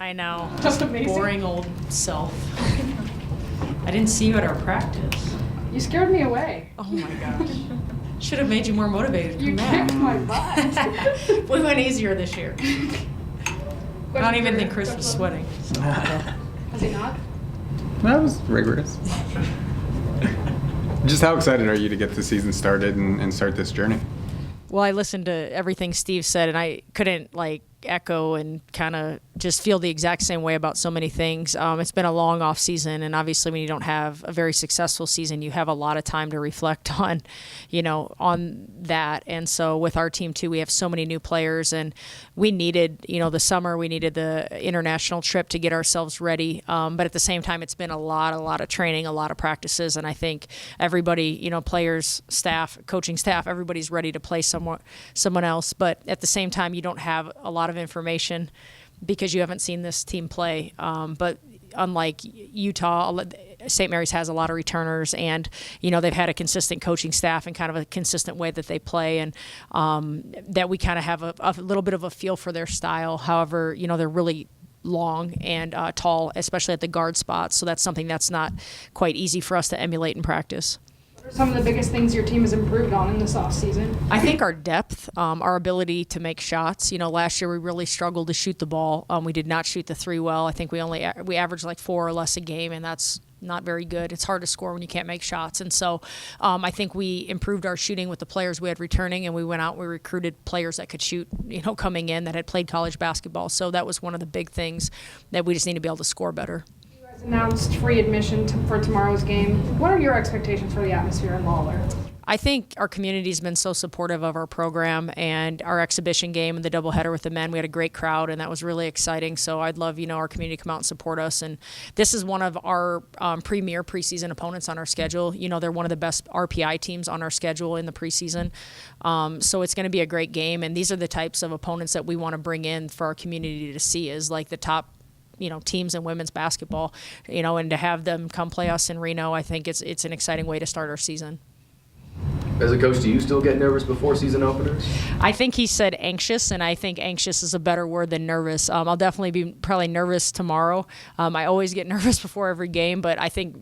I know. Just amazing. Boring old self. I didn't see you at our practice. You scared me away. Oh my gosh. Should have made you more motivated. You kicked my butt. We went easier this year. I don't even think Chris was sweating. So. Has he not? That was rigorous. Just how excited are you to get the season started and start this journey? Well, I listened to everything Steve said, and I couldn't echo and kind of just feel the exact same way about so many things. It's been a long off season, and obviously when you don't have a very successful season, you have a lot of time to reflect on, on that. And so with our team too, we have so many new players, and we needed, the summer, we needed the international trip to get ourselves ready. But at the same time, it's been a lot of training, a lot of practices, and I think everybody, players, staff, coaching staff, everybody's ready to play someone else. But at the same time, you don't have a lot of information because you haven't seen this team play. But unlike Utah, St. Mary's has a lot of returners, and they've had a consistent coaching staff and kind of a consistent way that they play, and that we kind of have a little bit of a feel for their style. However, they're really long and tall, especially at the guard spots. So that's something that's not quite easy for us to emulate in practice. What are some of the biggest things your team has improved on in this offseason? I think our depth, our ability to make shots. Last year we really struggled to shoot the ball. We did not shoot the three well. I think we averaged 4 or less a game, and that's not very good. It's hard to score when you can't make shots. And so I think we improved our shooting with the players we had returning, and we went out and we recruited players that could shoot, coming in that had played college basketball. So that was one of the big things that we just need to be able to score better. Announced free admission for tomorrow's game. What are your expectations for the atmosphere in Lawler? I think our community has been so supportive of our program and our exhibition game and the doubleheader with the men. We had a great crowd, and that was really exciting. So I'd love, our community to come out and support us. And this is one of our premier preseason opponents on our schedule. They're one of the best RPI teams on our schedule in the preseason. So it's going to be a great game. And these are the types of opponents that we want to bring in for our community to see, is the top teams in women's basketball, and to have them come play us in Reno, I think it's an exciting way to start our season. As a coach, do you still get nervous before season openers? I think he said anxious, and I think anxious is a better word than nervous. I'll definitely be probably nervous tomorrow. I always get nervous before every game, but I think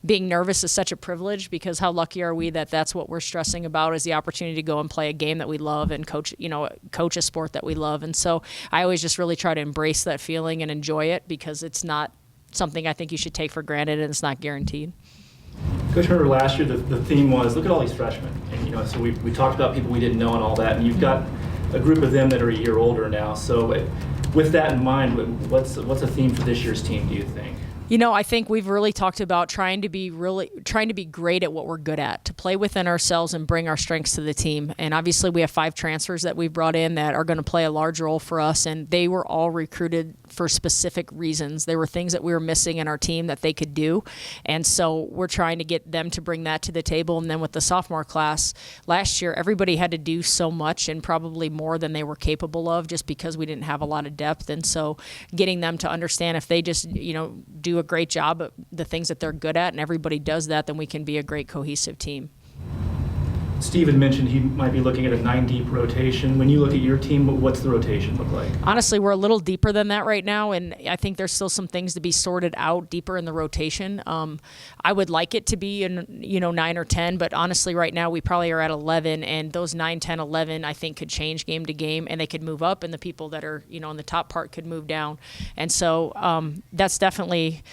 being nervous is such a privilege, because how lucky are we that that's what we're stressing about, is the opportunity to go and play a game that we love and coach a sport that we love. And so I always just really try to embrace that feeling and enjoy it, because it's not something I think you should take for granted, and it's not guaranteed. Coach, remember last year the theme was, look at all these freshmen. And, so we talked about people we didn't know and all that, and you've got a group of them that are a year older now. So with that in mind, what's a theme for this year's team, do you think? I think we've really talked about trying to be great at what we're good at, to play within ourselves and bring our strengths to the team. And obviously we have 5 transfers that we've brought in that are going to play a large role for us, and they were all recruited for specific reasons. There were things that we were missing in our team that they could do, and so we're trying to get them to bring that to the table. And then with the sophomore class last year, everybody had to do so much, and probably more than they were capable of, just because we didn't have a lot of depth. And so getting them to understand, if they just do a great job at the things that they're good at, and everybody does that, then we can be a great cohesive team. Steve had mentioned he might be looking at a 9-deep rotation. When you look at your team, what's the rotation look like? Honestly, we're a little deeper than that right now, and I think there's still some things to be sorted out deeper in the rotation. I would like it to be in 9 or 10, but honestly right now we probably are at 11, and those 9, 10, 11 I think could change game to game, and they could move up, and the people that are in the top part could move down. And so that's definitely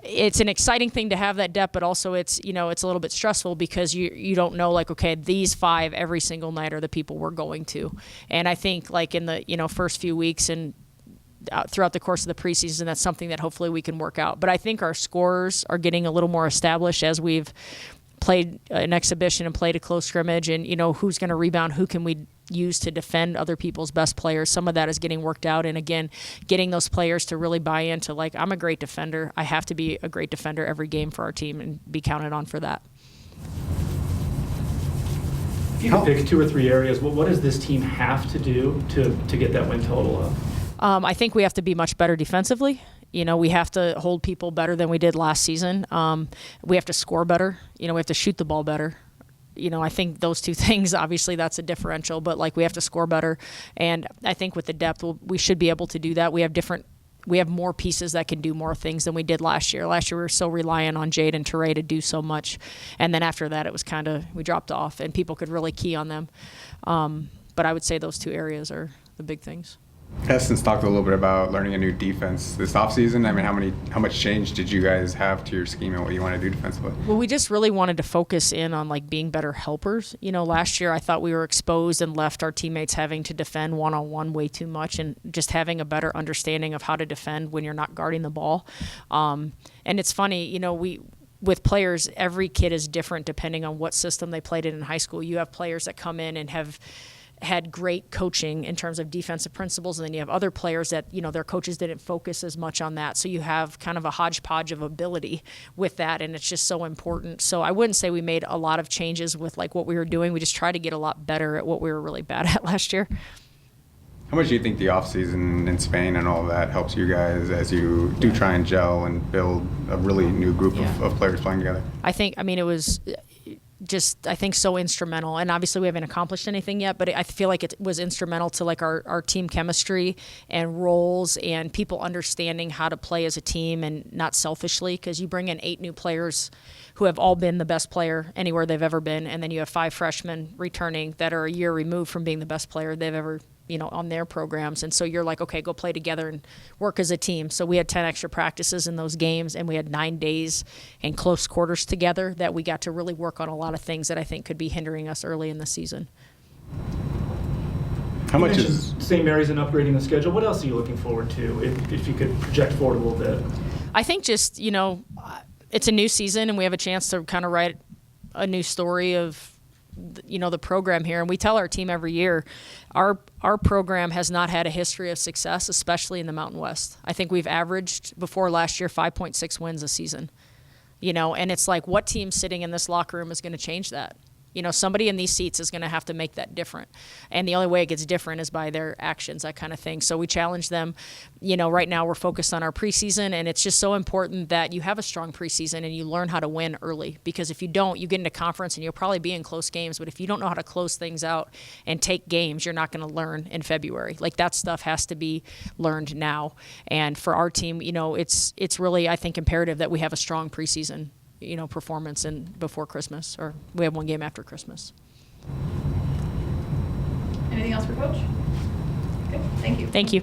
it's an exciting thing to have that depth, but also it's it's a little bit stressful, because you don't know, okay, these 5 every single night are the people we're going to. And I think in the first few weeks and throughout the course of the preseason, that's something that hopefully we can work out. But I think our scorers are getting a little more established as we've played an exhibition and played a close scrimmage, and who's going to rebound, who can we use to defend other people's best players. Some of that is getting worked out, and again, getting those players to really buy into, I'm a great defender, I have to be a great defender every game for our team and be counted on for that. If you could pick 2 or 3 areas, what does this team have to do to get that win total up? I think we have to be much better defensively. We have to hold people better than we did last season. We have to score better. We have to shoot the ball better. I think those 2 things, obviously that's a differential, but we have to score better. And I think with the depth, we should be able to do that. We have different we have more pieces that can do more things than we did last year. Last year we were so reliant on Jade and Teray to do so much, and then after that it was kind of, we dropped off, and people could really key on them. But I would say those two areas are the big things. Heston's talked a little bit about learning a new defense this offseason. I mean, how much change did you guys have to your scheme and what you want to do defensively? Well, we just really wanted to focus in on like being better helpers. You know, last year I thought we were exposed and left our teammates having to defend one-on-one way too much, and just having a better understanding of how to defend when you're not guarding the ball. And it's funny, you know, with players, every kid is different depending on what system they played in high school. You have players that come in and have had great coaching in terms of defensive principles, and then you have other players that, you know, their coaches didn't focus as much on that. So you have kind of a hodgepodge of ability with that, and it's just so important. So I wouldn't say we made a lot of changes with like what we were doing. We just tried to get a lot better at what we were really bad at last year. How much do you think the offseason in Spain and all of that helps you guys as you do try and gel and build a really new group of players playing together? I mean, it was just, I think, so instrumental. And obviously we haven't accomplished anything yet, but I feel like it was instrumental to like our team chemistry and roles and people understanding how to play as a team and not selfishly, because you bring in 8 new players who have all been the best player anywhere they've ever been, and then you have 5 freshmen returning that are a year removed from being the best player they've ever, you know, on their programs. And so you're like, okay, go play together and work as a team. So we had 10 extra practices in those games, and we had 9 days in close quarters together that we got to really work on a lot of things that I think could be hindering us early in the season. How much you is mentioned St. Mary's and upgrading the schedule? What else are you looking forward to, if you could project forward a little bit? I think just, you know, it's a new season, and we have a chance to kind of write a new story of, you know, the program here. And we tell our team every year, our program has not had a history of success, especially in the Mountain West. I think we've averaged before last year 5.6 wins a season, you know, and it's like, what team sitting in this locker room is going to change that? You know, somebody in these seats is going to have to make that different. And the only way it gets different is by their actions, that kind of thing. So we challenge them. You know, right now we're focused on our preseason, and it's just so important that you have a strong preseason and you learn how to win early. Because if you don't, you get into conference and you'll probably be in close games. But if you don't know how to close things out and take games, you're not going to learn in February. Like, that stuff has to be learned now. And for our team, you know, it's really, I think, imperative that we have a strong preseason, you know, performance and before Christmas, or we have one game after Christmas. Anything else for Coach? Okay, thank you. Thank you.